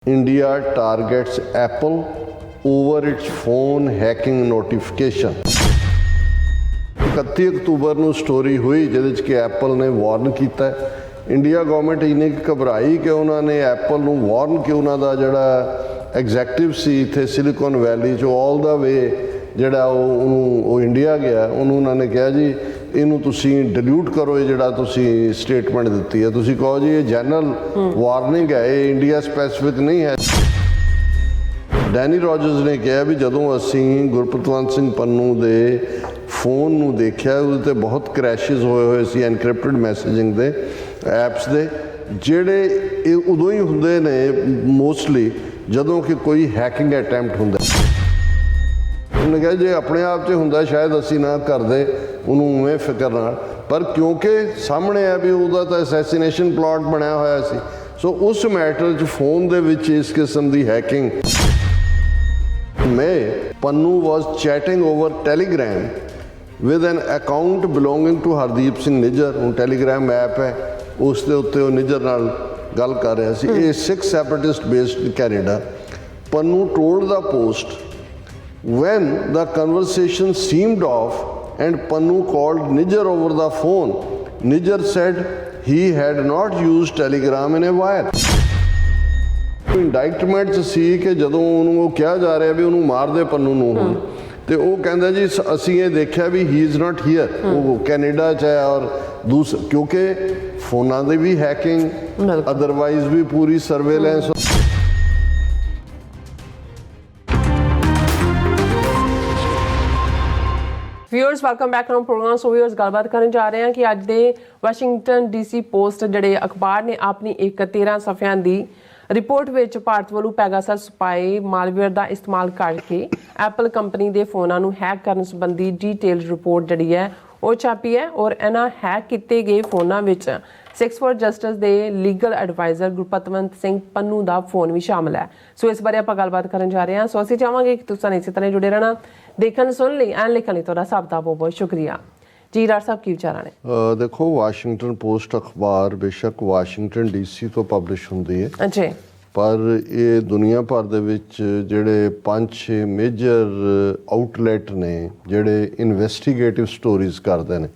India targets Apple over its phone hacking notification. 31 October ਨੂੰ story ਹੋਈ ਜਿਹਦੇ 'ਚ ਕਿ ਐਪਲ ਨੇ ਵਾਰਨ ਕੀਤਾ। ਇੰਡੀਆ ਗੌਰਮੈਂਟ ਇੰਨੀ ਘਬਰਾਈ ਕਿ ਉਹਨਾਂ ਨੇ ਐਪਲ ਨੂੰ ਵਾਰਨ ਕਿ ਉਹਨਾਂ ਦਾ ਜਿਹੜਾ ਐਗਜ਼ੈਕਟਿਵ ਸੀ ਇੱਥੇ ਸਿਲੀਕਨ ਵੈਲੀ 'ਚੋਂ ਆਲ ਦਾ ਵੇ ਜਿਹੜਾ ਉਹ ਇੰਡੀਆ ਗਿਆ, ਉਹਨੂੰ ਉਹਨਾਂ ਨੇ ਕਿਹਾ ਜੀ ਇਹਨੂੰ ਤੁਸੀਂ ਡਿਲੀਟ ਕਰੋ, ਇਹ ਜਿਹੜਾ ਤੁਸੀਂ ਸਟੇਟਮੈਂਟ ਦਿੱਤੀ ਹੈ ਤੁਸੀਂ ਕਹੋ ਜੀ ਇਹ ਜਨਰਲ ਵਾਰਨਿੰਗ ਹੈ, ਇਹ ਇੰਡੀਆ ਸਪੈਸੀਫਿਕ ਨਹੀਂ ਹੈ। ਡੈਨੀ ਰੋਜਰਸ ਨੇ ਕਿਹਾ ਵੀ ਜਦੋਂ ਅਸੀਂ ਗੁਰਪਤਵੰਤ ਸਿੰਘ ਪੰਨੂ ਦੇ ਫੋਨ ਨੂੰ ਦੇਖਿਆ ਉਹਦੇ 'ਤੇ ਬਹੁਤ ਕਰੈਸ਼ਿਸ ਹੋਏ ਸੀ ਐਨਕ੍ਰਿਪਟਡ ਮੈਸੇਜਿੰਗ ਦੇ ਐਪਸ ਦੇ, ਜਿਹੜੇ ਇਹ ਉਦੋਂ ਹੀ ਹੁੰਦੇ ਨੇ ਮੋਸਟਲੀ ਜਦੋਂ ਕਿ ਕੋਈ ਹੈਕਿੰਗ ਅਟੈਂਪਟ ਹੁੰਦਾ। ਉਹਨੇ ਕਿਹਾ ਜੇ ਆਪਣੇ ਆਪ 'ਚ ਹੁੰਦਾ ਸ਼ਾਇਦ ਅਸੀਂ ਨਾ ਕਰਦੇ ਉਹਨੂੰ ਉਵੇਂ ਫਿਕਰ ਨਾਲ, ਪਰ ਕਿਉਂਕਿ ਸਾਹਮਣੇ ਆ ਵੀ ਉਹਦਾ ਤਾਂ ਅਸੈਸੀਨੇਸ਼ਨ ਪਲਾਟ ਬਣਿਆ ਹੋਇਆ ਸੀ, ਸੋ ਉਸ ਮੈਟਰ 'ਚ ਫੋਨ ਦੇ ਵਿੱਚ ਇਸ ਕਿਸਮ ਦੀ hacking. May, Pannu was chatting over Telegram with an account belonging to Hardeep Singh Nijjar। ਹੁਣ Telegram ਐਪ ਹੈ, ਉਸ ਦੇ ਉੱਤੇ ਉਹ ਨਿੱਜਰ ਨਾਲ ਗੱਲ ਕਰ ਰਿਹਾ ਸੀ। ਇਹ Sikh separatist based in Canada। Pannu told the Post when the conversation seemed off and Pannu called Nijjar over the phone, Nijjar said he had not used Telegram in a while। ਇੰਡਾਈਕਟਮੈਂਟ 'ਚ ਸੀ ਕਿ ਜਦੋਂ ਉਹਨੂੰ ਉਹ ਕਿਹਾ ਜਾ ਰਿਹਾ ਵੀ ਉਹਨੂੰ ਮਾਰ ਦੇ ਪੰਨੂ ਨੂੰ ਹੁਣ, ਤੇ ਉਹ ਕਹਿੰਦਾ ਜੀ ਅਸੀਂ ਇਹ ਦੇਖਿਆ ਵੀ ਹੀ ਇਜ਼ ਨਾਟ ਹੀਅਰ, ਉਹ ਕੈਨੇਡਾ 'ਚ ਹੈ ਔਰ ਕਿਉਂਕਿ ਫੋਨਾਂ ਦੀ ਵੀ ਹੈਕਿੰਗ, ਅਦਰਵਾਈਜ਼ ਵੀ ਪੂਰੀ surveillance. Viewers welcome back to program. So viewers ਗੱਲਬਾਤ ਕਰਨ ਜਾ ਰਹੇ ਹਾਂ ਕਿ ਅੱਜ ਦੇ ਵਾਸ਼ਿੰਗਟਨ ਡੀਸੀ ਪੋਸਟ ਜਿਹੜੇ ਅਖਬਾਰ ਨੇ ਆਪਣੀ ਇੱਕ 13 ਸਫ਼ਿਆਂ ਦੀ ਰਿਪੋਰਟ ਵਿੱਚ ਭਾਰਤ ਵੱਲੋਂ ਪੈਗਾਸਸ ਸਪਾਈ ਮਾਲਵੇਅਰ ਦਾ ਇਸਤੇਮਾਲ ਕਰਕੇ ਐਪਲ ਕੰਪਨੀ ਦੇ ਫੋਨਾਂ ਨੂੰ ਹੈਕ ਕਰਨ ਸੰਬੰਧੀ ਡੀਟੇਲਡ ਰਿਪੋਰਟ ਜਿਹੜੀ ਹੈ ਉਹ ਛਾਪੀ ਹੈ ਔਰ ਇਹਨਾਂ ਹੈਕ ਕੀਤੇ ਗਏ ਫੋਨਾਂ ਵਿੱਚ ਸਿੱਖਸ ਫॉर ਜਸਟਿਸ ਦੇ ਲੀਗਲ ਐਡਵਾਈਜ਼ਰ ਗੁਰਪਤਵੰਤ ਸਿੰਘ ਪੰਨੂ ਦਾ ਫੋਨ ਵੀ ਸ਼ਾਮਲ ਹੈ। ਸੋ ਇਸ ਬਾਰੇ ਆਪਾਂ ਗੱਲਬਾਤ ਕਰਨ ਜਾ ਰਹੇ ਹਾਂ। ਸੋ ਅਸੀਂ ਚਾਹਾਂਗੇ ਕਿ ਤੁਸੀਂ ਇਸੇ ਤਰ੍ਹਾਂ ਜੁੜੇ ਰਹਿਣਾ, ਦੇਖਣ ਸੁਣ ਲਈ ਐਨ ਲਿਖਣ ਲਈ ਤੁਹਾਡਾ ਸਭ ਦਾ ਬਹੁਤ ਬਹੁਤ ਸ਼ੁਕਰੀਆ ਜੀ। ਡਾਕਟਰ ਸਾਹਿਬ ਕੀ ਵਿਚਾਰਾਂ ਨੇ? ਦੇਖੋ, ਵਾਸ਼ਿੰਗਟਨ ਪੋਸਟ ਅਖਬਾਰ ਬੇਸ਼ੱਕ ਵਾਸ਼ਿੰਗਟਨ ਡੀਸੀ ਤੋਂ ਪਬਲਿਸ਼ ਹੁੰਦੀ ਹੈ, ਅੱਛਾ, ਪਰ ਇਹ ਦੁਨੀਆ ਭਰ ਦੇ ਵਿੱਚ ਜਿਹੜੇ 5-6 ਮੇਜਰ ਆਊਟਲੈਟ ਨੇ ਜਿਹੜੇ ਇਨਵੈਸਟੀਗੇਟਿਵ ਸਟੋਰੀਜ਼ ਕਰਦੇ ਨੇ।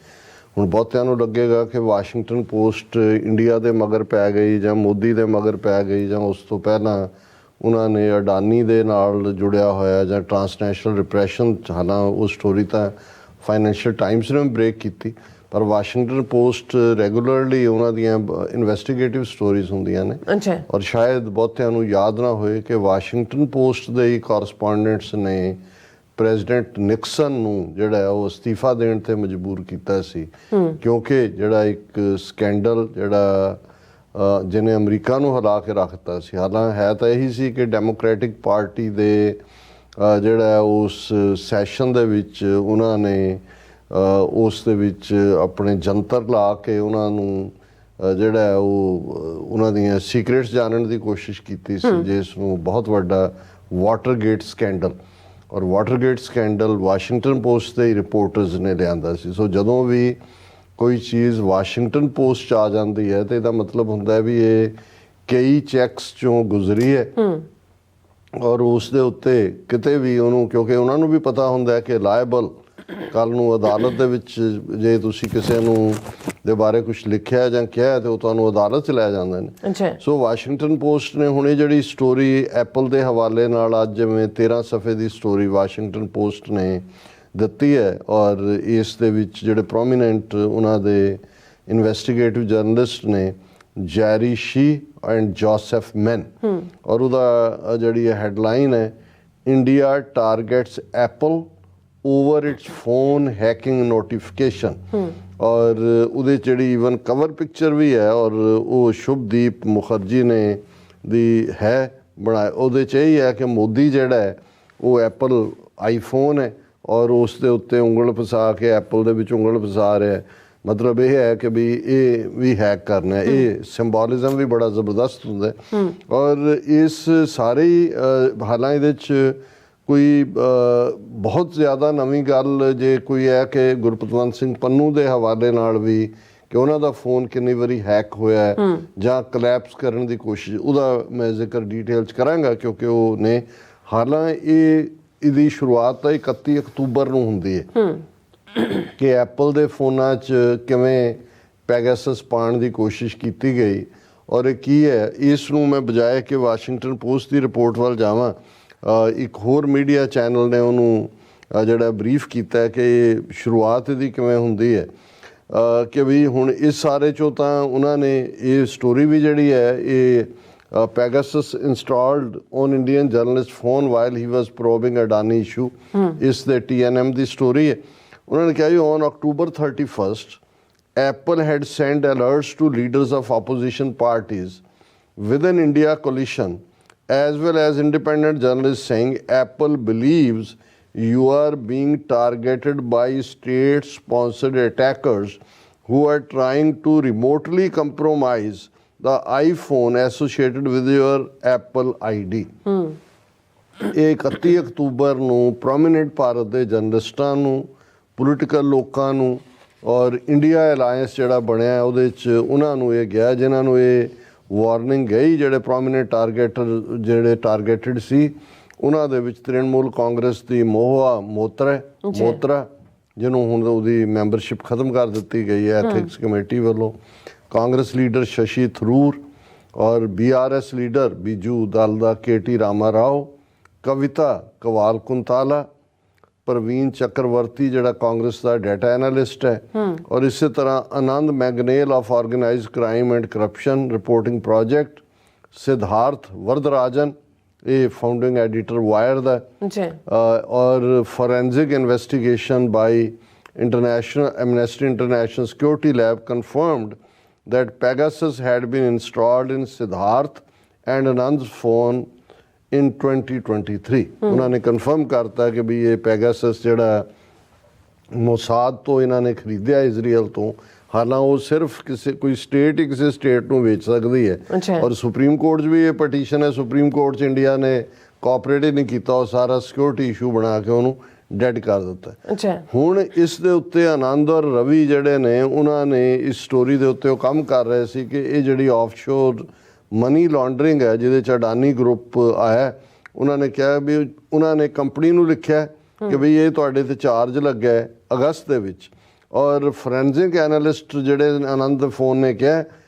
ਹੁਣ ਬਹੁਤਿਆਂ ਨੂੰ ਲੱਗੇਗਾ ਕਿ ਵਾਸ਼ਿੰਗਟਨ ਪੋਸਟ ਇੰਡੀਆ ਦੇ ਮਗਰ ਪੈ ਗਈ ਜਾਂ ਮੋਦੀ ਦੇ ਮਗਰ ਪੈ ਗਈ ਜਾਂ ਉਸ ਤੋਂ ਪਹਿਲਾਂ ਉਹਨਾਂ ਨੇ ਅਡਾਨੀ ਦੇ ਨਾਲ ਜੁੜਿਆ ਹੋਇਆ ਜਾਂ ਟਰਾਂਸਨੈਸ਼ਨਲ ਰਿਪਰੈਸ਼ਨ, ਹਾਲਾਂਕਿ ਉਹ ਸਟੋਰੀ ਤਾਂ ਫਾਈਨੈਂਸ਼ੀਅਲ ਟਾਈਮਸ ਨੇ ਬ੍ਰੇਕ ਕੀਤੀ, ਪਰ ਵਾਸ਼ਿੰਗਟਨ ਪੋਸਟ ਰੈਗੂਲਰਲੀ ਉਹਨਾਂ ਦੀਆਂ ਇਨਵੈਸਟੀਗੇਟਿਵ ਸਟੋਰੀਜ਼ ਹੁੰਦੀਆਂ ਨੇ। ਔਰ ਸ਼ਾਇਦ ਬਹੁਤਿਆਂ ਨੂੰ ਯਾਦ ਨਾ ਹੋਏ ਕਿ ਵਾਸ਼ਿੰਗਟਨ ਪੋਸਟ ਦੇ ਹੀ ਕੋਰਸਪੋਂਡੈਂਟਸ ਨੇ ਪ੍ਰੈਜ਼ੀਡੈਂਟ ਨਿਕਸਨ ਨੂੰ ਜਿਹੜਾ ਉਹ ਅਸਤੀਫਾ ਦੇਣ 'ਤੇ ਮਜਬੂਰ ਕੀਤਾ ਸੀ, ਕਿਉਂਕਿ ਜਿਹੜਾ ਇੱਕ ਸਕੈਂਡਲ ਜਿਹੜਾ ਜਿਹਨੇ ਅਮਰੀਕਾ ਨੂੰ ਹਿਲਾ ਕੇ ਰੱਖਤਾ ਸੀ। ਹਾਲਾਂਕਿ ਹੈ ਤਾਂ ਇਹੀ ਸੀ ਕਿ ਡੈਮੋਕ੍ਰੈਟਿਕ ਪਾਰਟੀ ਦੇ ਜਿਹੜਾ ਉਸ ਸੈਸ਼ਨ ਦੇ ਵਿੱਚ ਉਹਨਾਂ ਨੇ ਉਸ ਦੇ ਵਿੱਚ ਆਪਣੇ ਜੰਤਰ ਲਾ ਕੇ ਉਹਨਾਂ ਨੂੰ ਜਿਹੜਾ ਉਹ ਉਹਨਾਂ ਦੀਆਂ ਸੀਕ੍ਰੇਟਸ ਜਾਣਨ ਦੀ ਕੋਸ਼ਿਸ਼ ਕੀਤੀ ਸੀ, ਜਿਸ ਨੂੰ ਬਹੁਤ ਵੱਡਾ ਵਾਟਰਗੇਟ ਸਕੈਂਡਲ। ਔਰ ਵਾਟਰਗੇਟ ਸਕੈਂਡਲ ਵਾਸ਼ਿੰਗਟਨ ਪੋਸਟ ਦੇ ਰਿਪੋਰਟਰਸ ਨੇ ਲਿਆਂਦਾ ਸੀ। ਸੋ ਜਦੋਂ ਵੀ ਕੋਈ ਚੀਜ਼ ਵਾਸ਼ਿੰਗਟਨ ਪੋਸਟ 'ਚ ਆ ਜਾਂਦੀ ਹੈ ਤੇ ਇਹਦਾ ਮਤਲਬ ਹੁੰਦਾ ਵੀ ਇਹ ਕਈ ਚੈੱਕਸ 'ਚੋਂ ਗੁਜ਼ਰੀ ਹੈ ਔਰ ਉਸ ਦੇ ਉੱਤੇ ਕਿਤੇ ਵੀ ਉਹਨੂੰ, ਕਿਉਂਕਿ ਉਹਨਾਂ ਨੂੰ ਵੀ ਪਤਾ ਹੁੰਦਾ ਕਿ ਲਾਇਬਲ ਕੱਲ੍ਹ ਨੂੰ ਅਦਾਲਤ ਦੇ ਵਿੱਚ ਜੇ ਤੁਸੀਂ ਕਿਸੇ ਨੂੰ ਦੇ ਬਾਰੇ ਕੁਛ ਲਿਖਿਆ ਜਾਂ ਕਿਹਾ ਤੇ ਉਹ ਤੁਹਾਨੂੰ ਅਦਾਲਤ 'ਚ ਲੈ ਜਾਂਦੇ ਨੇ। ਸੋ ਵਾਸ਼ਿੰਗਟਨ ਪੋਸਟ ਨੇ ਹੁਣ ਇਹ ਜਿਹੜੀ ਸਟੋਰੀ ਐਪਲ ਦੇ ਹਵਾਲੇ ਨਾਲ ਅੱਜ ਜਿਵੇਂ 13 ਸਫ਼ੇ ਦੀ ਸਟੋਰੀ ਵਾਸ਼ਿੰਗਟਨ ਪੋਸਟ ਨੇ ਦਿੱਤੀ ਹੈ ਔਰ ਇਸ ਦੇ ਵਿੱਚ ਜਿਹੜੇ ਪ੍ਰੋਮੀਨੈਂਟ ਉਹਨਾਂ ਦੇ ਇਨਵੈਸਟੀਗੇਟਿਵ ਜਰਨਲਿਸਟ ਨੇ ਜੈਰੀ ਸ਼ੀ ਐਂਡ ਜੋਸੈਫ ਮੈਨ, ਔਰ ਉਹਦਾ ਜਿਹੜੀ ਹੈਡਲਾਈਨ ਹੈ India targets Apple over its phone hacking notification. ਔਰ ਉਹਦੇ ਜਿਹੜੀ ਈਵਨ ਕਵਰ ਪਿਕਚਰ ਵੀ ਹੈ ਔਰ ਉਹ ਸ਼ੁਭਦੀਪ ਮੁਖਰਜੀ ਨੇ ਦੀ ਹੈ ਬਣਾਇਆ। ਉਹਦੇ 'ਚ ਇਹ ਹੈ ਕਿ ਮੋਦੀ ਜਿਹੜਾ ਹੈ ਉਹ ਐਪਲ ਆਈਫੋਨ ਹੈ ਔਰ ਉਸ ਦੇ ਉੱਤੇ ਉਂਗਲ ਫਸਾ ਕੇ ਐਪਲ ਦੇ ਵਿੱਚ ਉਂਗਲ ਫਸਾ ਰਿਹਾ। ਮਤਲਬ ਇਹ ਹੈ ਕਿ ਵੀ ਇਹ ਵੀ ਹੈਕ ਕਰਨਾ। ਇਹ ਸਿੰਬੋਲਿਜ਼ਮ ਵੀ ਬੜਾ ਜ਼ਬਰਦਸਤ ਹੁੰਦਾ ਔਰ ਇਸ ਸਾਰੇ ਹਾਲਾਂਕਿ ਇਹਦੇ 'ਚ ਕੋਈ ਬਹੁਤ ਜ਼ਿਆਦਾ ਨਵੀਂ ਗੱਲ ਜੇ ਕੋਈ ਹੈ ਕਿ ਗੁਰਪਤਵੰਤ ਸਿੰਘ ਪੰਨੂ ਦੇ ਹਵਾਲੇ ਨਾਲ ਵੀ ਕਿ ਉਹਨਾਂ ਦਾ ਫੋਨ ਕਿੰਨੀ ਵਾਰੀ ਹੈਕ ਹੋਇਆ ਜਾਂ ਕਲੈਪਸ ਕਰਨ ਦੀ ਕੋਸ਼ਿਸ਼, ਉਹਦਾ ਮੈਂ ਜ਼ਿਕਰ ਡਿਟੇਲ 'ਚ ਕਰਾਂਗਾ ਕਿਉਂਕਿ ਉਹ ਨੇ। ਹਾਲਾਂਕਿ ਇਹਦੀ ਸ਼ੁਰੂਆਤ ਤਾਂ 31 ਅਕਤੂਬਰ ਨੂੰ ਹੁੰਦੀ ਹੈ ਕਿ ਐਪਲ ਦੇ ਫੋਨਾਂ 'ਚ ਕਿਵੇਂ ਪੈਗਾਸਸ ਪਾਉਣ ਦੀ ਕੋਸ਼ਿਸ਼ ਕੀਤੀ ਗਈ। ਔਰ ਇਹ ਕੀ ਹੈ, ਇਸ ਨੂੰ ਮੈਂ ਬਜਾਏ ਕਿ ਵਾਸ਼ਿੰਗਟਨ ਪੋਸਟ ਦੀ ਰਿਪੋਰਟ ਵੱਲ ਜਾਵਾਂ, ਇੱਕ ਹੋਰ ਮੀਡੀਆ ਚੈਨਲ ਨੇ ਉਹਨੂੰ ਜਿਹੜਾ ਬਰੀਫ ਕੀਤਾ ਕਿ ਸ਼ੁਰੂਆਤ ਇਹਦੀ ਕਿਵੇਂ ਹੁੰਦੀ ਹੈ। ਕਿ ਵੀ ਹੁਣ ਇਸ ਸਾਰੇ 'ਚੋਂ ਤਾਂ ਉਹਨਾਂ ਨੇ ਇਹ ਸਟੋਰੀ ਵੀ ਜਿਹੜੀ ਹੈ ਇਹ Pegasus installed on Indian journalist phone while he was probing Adani issue, ਇਸ ਦੇ TNM ਦੀ ਸਟੋਰੀ ਹੈ। ਉਹਨਾਂ ਨੇ ਕਿਹਾ ਜੀ on October 31st Apple had sent alerts to leaders of opposition parties within India coalition as well as independent journalists saying Apple believes you are being targeted by state-sponsored attackers who are trying to remotely compromise the iPhone associated with your Apple ID. ਇਹ 31 October ਨੂੰ prominent Bharat ਦੇ ਜਰਨਲਿਸਟਾਂ ਨੂੰ, political ਲੋਕਾਂ ਨੂੰ ਔਰ India alliance ਜਿਹੜਾ ਬਣਿਆ ਉਹਦੇ 'ਚ ਉਹਨਾਂ ਨੂੰ ਇਹ ਗਿਆ, ਜਿਨ੍ਹਾਂ ਨੂੰ ਇਹ ਵਾਰਨਿੰਗ ਗਈ, ਜਿਹੜੇ ਪ੍ਰੋਮੀਨੈਂਟ ਜਿਹੜੇ ਟਾਰਗੇਟਡ ਸੀ ਉਹਨਾਂ ਦੇ ਵਿੱਚ ਤ੍ਰਿਣਮੂਲ ਕਾਂਗਰਸ ਦੀ ਮੋਹਵਾ ਮੋਤਰਾ ਜਿਹਨੂੰ ਹੁਣ ਉਹਦੀ ਮੈਂਬਰਸ਼ਿਪ ਖਤਮ ਕਰ ਦਿੱਤੀ ਗਈ ਹੈ ਐਥਿਕਸ ਕਮੇਟੀ ਵੱਲੋਂ, ਕਾਂਗਰਸ ਲੀਡਰ ਸ਼ਸ਼ੀ ਥਰੂਰ ਔਰ BRS ਲੀਡਰ ਬੀਜੂ ਦਲ ਦਾ KT ਰਾਮਾ ਰਾਓ, ਕਵਿਤਾ ਕਵਾਲ ਕੁੰਤਾਲਾ, ਪ੍ਰਵੀਨ ਚੱਕਰਵਰਤੀ ਜਿਹੜਾ ਕਾਂਗਰਸ ਦਾ ਡਾਟਾ ਐਨਾਲਿਸਟ ਹੈ, ਔਰ ਇਸੇ ਤਰ੍ਹਾਂ Anand Mangnale of organised crime and corruption reporting project, Siddharth Varadarajan ਇਹ ਫਾਊਂਡਿੰਗ ਐਡੀਟਰ ਵਾਇਰ ਦਾ, ਔਰ forensic investigation by Amnesty International Security Lab confirmed that Pegasus had been installed in Siddharth and Anand's phone in 2023. ਉਹਨਾਂ ਨੇ confirm ਕਰਤਾ ਕਿ ਵੀ ਇਹ ਪੈਗਾਸਸ ਜਿਹੜਾ ਮੋਸਾਦ ਤੋਂ ਇਹਨਾਂ ਨੇ ਖਰੀਦਿਆ ਇਜ਼ਰਾਈਲ ਤੋਂ। ਹਾਲਾਂਕਿ ਉਹ ਸਿਰਫ ਕੋਈ ਸਟੇਟ ਹੀ ਕਿਸੇ ਸਟੇਟ ਨੂੰ ਵੇਚ ਸਕਦੀ ਹੈ ਔਰ ਸੁਪਰੀਮ ਕੋਰਟ 'ਚ ਵੀ ਇਹ ਪਟੀਸ਼ਨ ਹੈ। ਸੁਪਰੀਮ ਕੋਰਟ 'ਚ ਇੰਡੀਆ ਨੇ ਕੋਆਪਰੇਟ ਹੀ ਨਹੀਂ ਕੀਤਾ, ਉਹ ਸਾਰਾ ਸਿਕਿਉਰਿਟੀ ਇਸ਼ੂ ਬਣਾ ਕੇ ਉਹਨੂੰ ਡੈਡ ਕਰ ਦਿੱਤਾ। ਹੁਣ ਇਸ ਦੇ ਉੱਤੇ ਆਨੰਦ ਔਰ ਰਵੀ ਜਿਹੜੇ ਨੇ ਉਹਨਾਂ ਨੇ ਇਸ ਸਟੋਰੀ ਦੇ ਉੱਤੇ ਉਹ ਕੰਮ ਕਰ ਰਹੇ ਸੀ ਕਿ ਇਹ ਜਿਹੜੀ ਆਫਸ਼ੋਰ ਮਨੀ ਲਾਂਡਰਿੰਗ ਹੈ ਜਿਹਦੇ 'ਚ ਅਡਾਨੀ ਗਰੁੱਪ ਆਇਆ, ਉਹਨਾਂ ਨੇ ਕਿਹਾ ਵੀ ਉਹਨਾਂ ਨੇ ਕੰਪਨੀ ਨੂੰ ਲਿਖਿਆ ਕਿ ਬਈ ਇਹ ਤੁਹਾਡੇ ਤੇ ਚਾਰਜ ਲੱਗਾ ਹੈ ਅਗਸਤ ਦੇ ਵਿੱਚ। ਔਰ ਫੋਰੈਂਸਿਕ ਐਨਾਲਿਸਟ ਜਿਹੜੇ ਆਨੰਦ ਫੋਨ ਨੇ ਕਿਹਾ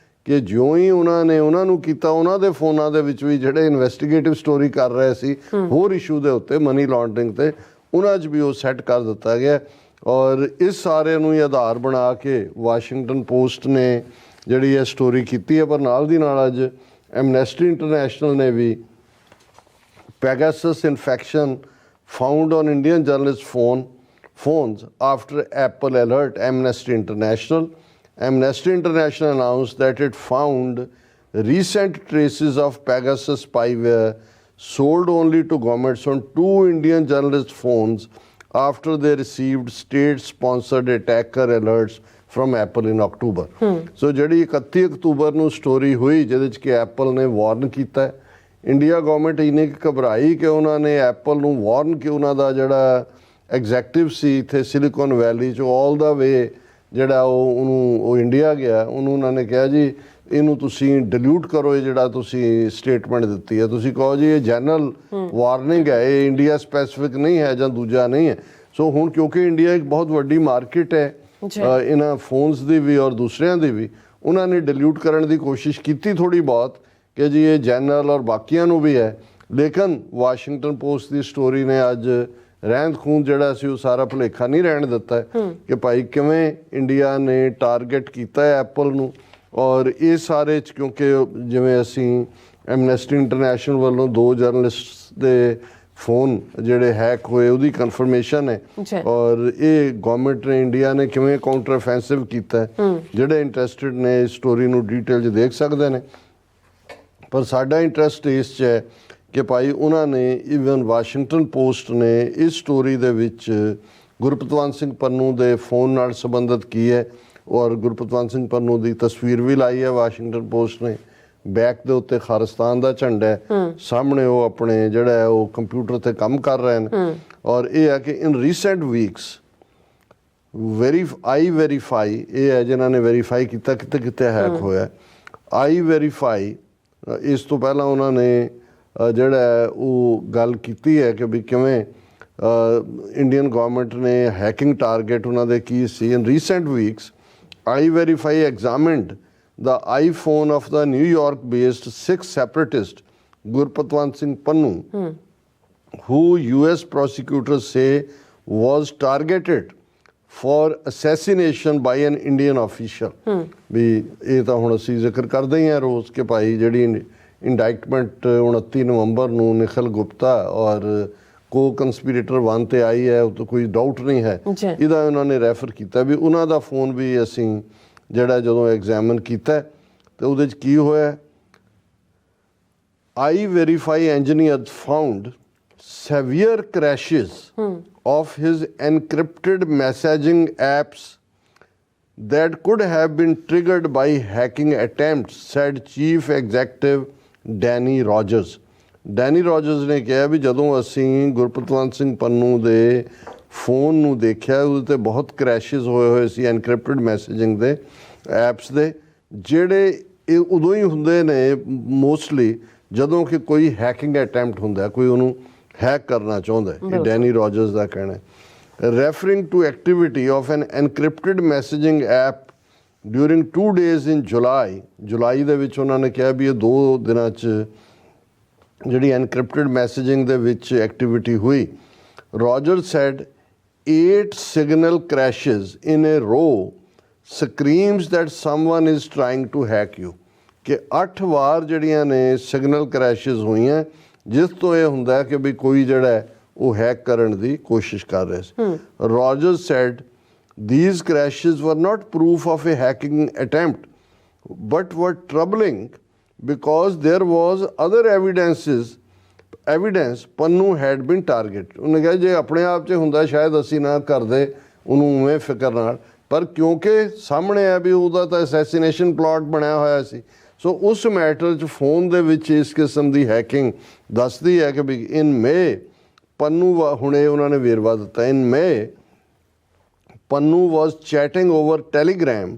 ਕਿ ਜਿਉਂ ਹੀ ਉਹਨਾਂ ਨੇ ਉਹਨਾਂ ਨੂੰ ਕੀਤਾ, ਉਹਨਾਂ ਦੇ ਫੋਨਾਂ ਦੇ ਵਿੱਚ ਵੀ ਜਿਹੜੇ ਇਨਵੈਸਟੀਗੇਟਿਵ ਸਟੋਰੀ ਕਰ ਰਹੇ ਸੀ ਹੋਰ ਇਸ਼ੂ ਦੇ ਉੱਤੇ ਮਨੀ ਲਾਂਡਰਿੰਗ ਤੇ, ਉਹਨਾਂ 'ਚ ਵੀ ਉਹ ਸੈੱਟ ਕਰ ਦਿੱਤਾ ਗਿਆ। ਔਰ ਇਸ ਸਾਰੇ ਨੂੰ ਹੀ ਆਧਾਰ ਬਣਾ ਕੇ ਵਾਸ਼ਿੰਗਟਨ ਪੋਸਟ ਨੇ ਜਿਹੜੀ ਇਹ ਸਟੋਰੀ ਕੀਤੀ ਹੈ। ਪਰ ਨਾਲ ਦੀ ਨਾਲ ਅੱਜ ਐਮਨੈਸਟੀ ਇੰਟਰਨੈਸ਼ਨਲ ਨੇ ਵੀ Pegasus infection found on Indian journalist phones after Apple alert Amnesty International. Amnesty International announced that it found recent traces of Pegasus spyware sold only to governments on 2 Indian journalist phones after they received state-sponsored attacker alerts from Apple in October. So ਜਿਹੜੀ 31 October ਨੂੰ story ਹੋਈ ਜਿਹਦੇ 'ਚ ਕਿ Apple ਨੇ ਵਾਰਨ ਕੀਤਾ, India government ਇੰਨੀ ਘਬਰਾਈ ਕਿ ਉਹਨਾਂ ਨੇ ਐਪਲ ਨੂੰ ਵਾਰਨ ਕਿ ਉਹਨਾਂ ਦਾ ਜਿਹੜਾ ਐਗਜ਼ੈਕਟਿਵ ਸੀ ਇੱਥੇ ਸਿਲੀਕਨ ਵੈਲੀ 'ਚ ਆਲ ਦਾ ਵੇ ਜਿਹੜਾ ਉਹ ਇੰਡੀਆ ਗਿਆ, ਉਹਨੂੰ ਉਹਨਾਂ ਨੇ ਕਿਹਾ ਜੀ ਇਹਨੂੰ ਤੁਸੀਂ ਡਿਲੀਟ ਕਰੋ, ਇਹ ਜਿਹੜਾ ਤੁਸੀਂ ਸਟੇਟਮੈਂਟ ਦਿੱਤੀ ਹੈ ਤੁਸੀਂ ਕਹੋ ਜੀ ਇਹ ਜਨਰਲ ਵਾਰਨਿੰਗ ਹੈ, ਇਹ ਇੰਡੀਆ ਸਪੈਸੀਫਿਕ ਨਹੀਂ ਹੈ ਜਾਂ ਦੂਜਾ ਨਹੀਂ ਹੈ। ਸੋ ਹੁਣ ਕਿਉਂਕਿ ਇੰਡੀਆ ਇੱਕ ਬਹੁਤ ਵੱਡੀ ਮਾਰਕੀਟ ਹੈ ਇਹਨਾਂ ਫੋਨਸ ਦੀ ਵੀ ਔਰ ਦੂਸਰਿਆਂ ਦੀ ਵੀ, ਉਹਨਾਂ ਨੇ ਡਿਲੀਟ ਕਰਨ ਦੀ ਕੋਸ਼ਿਸ਼ ਕੀਤੀ ਥੋੜ੍ਹੀ ਬਹੁਤ ਕਿ ਜੀ ਇਹ ਜਨਰਲ ਔਰ ਬਾਕੀਆਂ ਨੂੰ ਵੀ ਹੈ। ਲੇਕਿਨ ਵਾਸ਼ਿੰਗਟਨ ਪੋਸਟ ਦੀ ਸਟੋਰੀ ਨੇ ਅੱਜ ਰਹਿੰਦ ਖੂੰਦ ਜਿਹੜਾ ਸੀ ਉਹ ਸਾਰਾ ਭੁਲੇਖਾ ਨਹੀਂ ਰਹਿਣ ਦਿੱਤਾ ਕਿ ਭਾਈ ਕਿਵੇਂ ਇੰਡੀਆ ਨੇ ਟਾਰਗੇਟ ਕੀਤਾ ਹੈ ਐਪਲ ਨੂੰ। ਔਰ ਇਹ ਸਾਰੇ 'ਚ ਕਿਉਂਕਿ ਜਿਵੇਂ ਅਸੀਂ ਐਮਨੈਸਟੀ ਇੰਟਰਨੈਸ਼ਨਲ ਵੱਲੋਂ 2 ਜਰਨਲਿਸਟ ਦੇ ਫੋਨ ਜਿਹੜੇ ਹੈਕ ਹੋਏ ਉਹਦੀ ਕਨਫਰਮੇਸ਼ਨ ਹੈ, ਔਰ ਇਹ ਗਵਰਨਮੈਂਟ ਨੇ ਇੰਡੀਆ ਨੇ ਕਿਵੇਂ ਕਾਊਂਟਰ ਅਫੈਂਸਿਵ ਕੀਤਾ, ਜਿਹੜੇ ਇੰਟਰਸਟਿਡ ਨੇ ਇਸ ਸਟੋਰੀ ਨੂੰ ਡਿਟੇਲ 'ਚ ਦੇਖ ਸਕਦੇ ਨੇ। ਪਰ ਸਾਡਾ ਇੰਟਰਸਟ ਇਸ 'ਚ ਹੈ ਕਿ ਭਾਈ ਉਹਨਾਂ ਨੇ ਈਵਨ ਵਾਸ਼ਿੰਗਟਨ ਪੋਸਟ ਨੇ ਇਸ ਸਟੋਰੀ ਦੇ ਵਿੱਚ ਗੁਰਪਤਵੰਤ ਸਿੰਘ ਪੰਨੂ ਦੇ ਫੋਨ ਨਾਲ ਸੰਬੰਧਿਤ ਕੀ ਹੈ, ਔਰ ਗੁਰਪਤਵੰਤ ਸਿੰਘ ਪੰਨੂ ਦੀ ਤਸਵੀਰ ਵੀ ਲਾਈ ਹੈ ਵਾਸ਼ਿੰਗਟਨ ਪੋਸਟ ਨੇ। ਬੈਕ ਦੇ ਉੱਤੇ ਖਾਲਿਸਤਾਨ ਦਾ ਝੰਡਾ ਹੈ, ਸਾਹਮਣੇ ਉਹ ਆਪਣੇ ਜਿਹੜਾ ਉਹ ਕੰਪਿਊਟਰ ਤੇ ਕੰਮ ਕਰ ਰਹੇ ਨੇ। ਔਰ ਇਹ ਹੈ ਕਿ ਇਨ ਰੀਸੈਂਟ ਵੀਕਸ ਆਈ ਵੈਰੀਫਾਈ ਇਹ ਹੈ ਜਿਨ੍ਹਾਂ ਨੇ ਵੈਰੀਫਾਈ ਕੀਤਾ ਕਿਤੇ ਕਿਤੇ ਹੈਕ ਹੋਇਆ। ਆਈ ਵੈਰੀਫਾਈ ਇਸ ਤੋਂ ਪਹਿਲਾਂ ਉਹਨਾਂ ਨੇ ਜਿਹੜਾ ਉਹ ਗੱਲ ਕੀਤੀ ਹੈ ਕਿ ਵੀ ਕਿਵੇਂ ਇੰਡੀਅਨ ਗਵਰਨਮੈਂਟ ਨੇ ਹੈਕਿੰਗ ਟਾਰਗੇਟ ਉਹਨਾਂ ਦੇ ਕੀ ਸੀ। In recent weeks I verify examined the iPhone of the New York-based Sikh separatist Gurpatwant Pannu, who US prosecutors say was targeted for assassination by an Indian official. ਵੀ ਇਹ ਤਾਂ ਹੁਣ ਅਸੀਂ ਜ਼ਿਕਰ ਕਰਦੇ ਹੀ ਹਾਂ ਰੋਜ਼ ਕਿ ਭਾਈ ਜਿਹੜੀ ਇੰਡਾਇਕਟਮੈਂਟ 29 ਨਵੰਬਰ ਨੂੰ ਨਿਖਿਲ ਗੁਪਤਾ ਔਰ ਕੋ ਕੰਸਪੀਰੇਟਰ 1 ਤੇ ਆਈ ਹੈ, ਉਹ ਤਾਂ ਕੋਈ ਡਾਊਟ ਨਹੀਂ ਹੈ। ਇਹਦਾ ਉਹਨਾਂ ਨੇ ਰੈਫਰ ਕੀਤਾ ਵੀ ਉਹਨਾਂ ਦਾ ਫੋਨ ਵੀ ਅਸੀਂ ਜਿਹੜਾ ਜਦੋਂ ਐਗਜ਼ਾਮਨ ਕੀਤਾ ਤੇ ਉਹਦੇ 'ਚ ਕੀ ਹੋਇਆ। ਆਈ verify engineers found severe crashes of his encrypted messaging apps that could have been triggered by hacking attempts, said Chief Executive Danny Rogers. Danny Rogers ਨੇ ਕਿਹਾ ਵੀ ਜਦੋਂ ਅਸੀਂ ਗੁਰਪਤਵੰਤ ਸਿੰਘ ਪੰਨੂ ਦੇ ਫੋਨ ਨੂੰ ਦੇਖਿਆ ਉਹਦੇ 'ਤੇ ਬਹੁਤ ਕ੍ਰੈਸ਼ਿਸ ਹੋਏ ਸੀ ਐਨਕ੍ਰਿਪਟਡ ਮੈਸੇਜਿੰਗ ਦੇ ਐਪਸ ਦੇ, ਜਿਹੜੇ ਇਹ ਉਦੋਂ ਹੀ ਹੁੰਦੇ ਨੇ ਮੋਸਟਲੀ ਜਦੋਂ ਕਿ ਕੋਈ ਹੈਕਿੰਗ ਅਟੈਂਪਟ ਹੁੰਦਾ, ਕੋਈ ਉਹਨੂੰ ਹੈਕ ਕਰਨਾ ਚਾਹੁੰਦਾ। ਇਹ ਡੈਨੀ ਰੋਜਰਸ ਦਾ ਕਹਿਣਾ ਹੈ। Referring to activity of an encrypted messaging app during 2 days in July ਦੇ ਵਿੱਚ ਉਹਨਾਂ ਨੇ ਕਿਹਾ ਵੀ ਇਹ 2 ਦਿਨਾਂ 'ਚ ਜਿਹੜੀ ਐਨਕ੍ਰਿਪਟਡ ਮੈਸੇਜਿੰਗ ਦੇ ਵਿੱਚ ਐਕਟੀਵਿਟੀ ਹੋਈ। Roger said 8 signal crashes in a row screams that someone is trying to hack you, ਕਿ 8 ਵਾਰ ਜਿਹੜੀਆਂ ਨੇ ਸਿਗਨਲ ਕ੍ਰੈਸ਼ਿਸ ਹੋਈਆਂ ਜਿਸ ਤੋਂ ਇਹ ਹੁੰਦਾ ਕਿ ਵੀ ਕੋਈ ਜਿਹੜਾ ਉਹ ਹੈਕ ਕਰਨ ਦੀ ਕੋਸ਼ਿਸ਼ ਕਰ ਰਿਹਾ ਸੀ। Roger said these crashes were not proof of a hacking attempt but were troubling because there was other evidence Pannu had been targeted. ਉਹਨੇ ਕਿਹਾ ਜੇ ਆਪਣੇ ਆਪ 'ਚ ਹੁੰਦਾ ਸ਼ਾਇਦ ਅਸੀਂ ਨਾ ਕਰਦੇ ਉਹਨੂੰ ਉਵੇਂ ਫਿਕਰ ਨਾਲ, ਪਰ ਕਿਉਂਕਿ ਸਾਹਮਣੇ ਆ ਵੀ ਉਹਦਾ ਤਾਂ ਅਸੈਸੀਨੇਸ਼ਨ ਪਲਾਟ ਬਣਿਆ ਹੋਇਆ ਸੀ, ਸੋ ਉਸ ਮੈਟਰ 'ਚ ਫੋਨ ਦੇ ਵਿੱਚ ਇਸ ਕਿਸਮ ਦੀ ਹੈਕਿੰਗ ਦੱਸਦੀ ਹੈ ਕਿ ਵੀ ਇਨ ਮੇ ਪੰਨੂ ਹੁਣੇ ਉਹਨਾਂ ਨੇ ਵੇਰਵਾ ਦਿੱਤਾ। In May Pannu was chatting over Telegram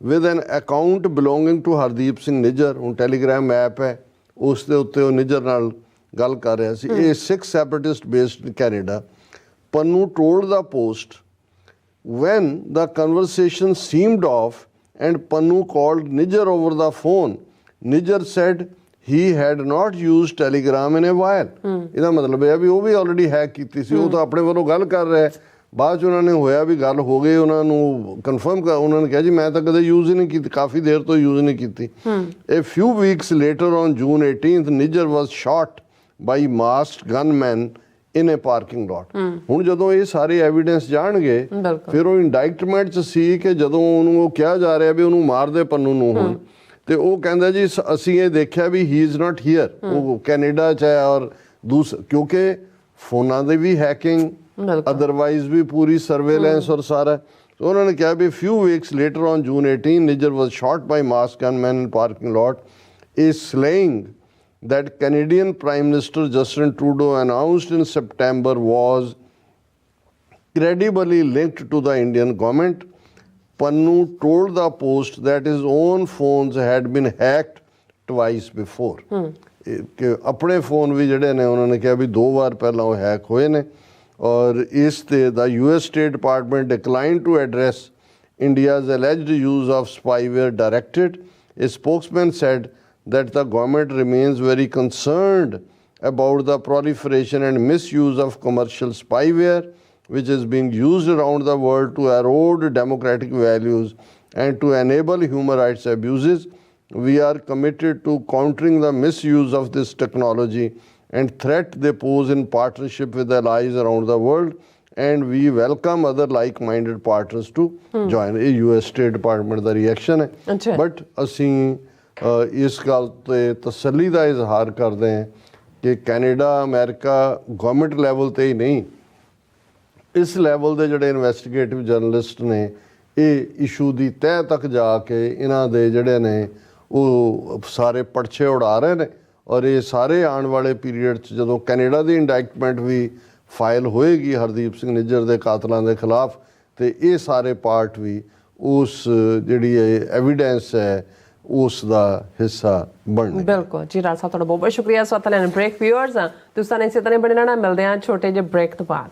with an account belonging to Hardeep Singh Nijjar. ਹੁਣ ਟੈਲੀਗ੍ਰਾਮ ਐਪ ਹੈ ਉਸ ਦੇ ਉੱਤੇ ਉਹ ਨਿੱਜਰ ਨਾਲ ਗੱਲ ਕਰ ਰਿਹਾ ਸੀ। ਇਹ Sikh separatist based in Canada. Pannu told the Post when the conversation seemed off and Pannu called Nijjar over the phone, Nijjar said he had not used Telegram in a while. ਇਹਦਾ ਮਤਲਬ ਇਹ ਵੀ ਉਹ ਵੀ ਆਲਰੇਡੀ ਹੈਕ ਕੀਤੀ ਸੀ, ਉਹ ਤਾਂ ਆਪਣੇ ਵੱਲੋਂ ਗੱਲ ਕਰ ਰਿਹਾ। ਬਾਅਦ 'ਚ ਉਹਨਾਂ ਨੇ ਹੋਇਆ ਵੀ ਗੱਲ ਹੋ ਗਈ, ਉਹਨਾਂ ਨੂੰ ਕਨਫਰਮ ਕਰ ਉਹਨਾਂ ਨੇ ਕਿਹਾ ਜੀ ਮੈਂ ਤਾਂ ਕਦੇ ਯੂਜ਼ ਹੀ ਨਹੀਂ ਕੀਤੀ, ਕਾਫੀ ਦੇਰ ਤੋਂ ਯੂਜ਼ ਨਹੀਂ ਕੀਤੀ। A few weeks later on June 18th Nijjar was shot by masked gunmen in a parking lot. ਹੁਣ ਜਦੋਂ ਇਹ ਸਾਰੇ ਐਵੀਡੈਂਸ ਜਾਣਗੇ ਫਿਰ ਉਹ ਇੰਡਾਇਕਟਮੈਂਟ 'ਚ ਸੀ ਕਿ ਜਦੋਂ ਉਹਨੂੰ ਉਹ ਕਿਹਾ ਜਾ ਰਿਹਾ ਵੀ ਉਹਨੂੰ ਮਾਰ ਦੇ ਪੰਨੂ ਨੂੰ ਹੁਣ, ਤੇ ਉਹ ਕਹਿੰਦਾ ਜੀ ਅਸੀਂ ਇਹ ਦੇਖਿਆ ਵੀ ਹੀ ਇਜ਼ ਨਾਟ ਹੀਅਰ, ਉਹ ਕੈਨੇਡਾ 'ਚ ਹੈ ਔਰ ਕਿਉਂਕਿ ਫੋਨਾਂ ਦੀ ਵੀ ਹੈਕਿੰਗ ਅਦਰਵਾਈਜ਼ ਵੀ ਪੂਰੀ ਸਰਵੇਲੈਂਸ ਔਰ ਸਾਰਾ। ਉਹਨਾਂ ਨੇ ਕਿਹਾ ਵੀ few weeks later on June 18 Nijjar was shot by masked gunmen in parking lot. A slaying that Canadian Prime Minister Justin Trudeau announced in September was credibly linked to the Indian government. Pannu told the Post that his own phones had been hacked twice before. ਕਿ ਆਪਣੇ phone ਵੀ ਜਿਹੜੇ ਨੇ ਉਹਨਾਂ ਨੇ ਕਿਹਾ ਵੀ 2 ਵਾਰ ਪਹਿਲਾਂ ਉਹ hack ਹੋਏ ਨੇ। ਔਰ ਇਸ ਤੇ the US State Department declined to address India's alleged use of spyware directed. A spokesman said that the government remains very concerned about the proliferation and misuse of commercial spyware, which is being used around the world to erode democratic values and to enable human rights abuses. We are committed to countering the misuse of this technology and threat they pose in partnership with allies around the world, and we welcome other like-minded partners to join. ਇਹ US State Department ਦਾ reaction ਹੈ। But ਅਸੀਂ ਇਸ ਗੱਲ ਤੇ ਤਸੱਲੀ ਦਾ ਇਜ਼ਹਾਰ ਕਰਦੇ ਹਾਂ ਕਿ ਕੈਨੇਡਾ ਅਮਰੀਕਾ ਗਵਰਨਮੈਂਟ ਲੈਵਲ ਤੇ ਹੀ ਨਹੀਂ, ਇਸ ਲੈਵਲ ਦੇ ਜਿਹੜੇ ਇਨਵੈਸਟੀਗੇਟਿਵ ਜਰਨਲਿਸਟ ਨੇ ਇਹ ਇਸ਼ੂ ਦੀ ਤਹਿ ਤੱਕ ਜਾ ਕੇ ਇਹਨਾਂ ਦੇ ਜਿਹੜੇ ਨੇ ਉਹ ਸਾਰੇ ਪਰਚੇ ਉਡਾ ਰਹੇ ਨੇ। ਔਰ ਇਹ ਸਾਰੇ ਆਉਣ ਵਾਲੇ ਪੀਰੀਅਡ 'ਚ ਜਦੋਂ ਕੈਨੇਡਾ ਦੀ ਇੰਡਾਇਕਟਮੈਂਟ ਵੀ ਫਾਈਲ ਹੋਏਗੀ ਹਰਦੀਪ ਸਿੰਘ ਨਿੱਜਰ ਦੇ ਕਾਤਲਾਂ ਦੇ ਖਿਲਾਫ, ਤੇ ਇਹ ਸਾਰੇ ਪਾਰਟ ਵੀ ਉਸ ਜਿਹੜੀ ਐਵੀਡੈਂਸ ਹੈ ਉਸ ਦਾ ਹਿੱਸਾ ਬਣਨੇ। ਬਿਲਕੁਲ ਜੀ, ਰਾਜ ਸਾਹਿਬ ਤੁਹਾਡਾ ਬਹੁਤ ਬਹੁਤ ਸ਼ੁਕਰੀਆ। ਸੋ ਤਾਂ ਲੈਣ ਬ੍ਰੇਕ ਵਿਊਅਰਸ ਤੁਸੀਂ ਤਾਂ ਇਸੇ ਤਰ੍ਹਾਂ ਬਣੇ ਰਹਿਣਾ, ਮਿਲਦੇ ਹਾਂ ਛੋਟੇ ਜਿਹੇ ਬ੍ਰੇਕ ਤੋਂ ਬਾਅਦ।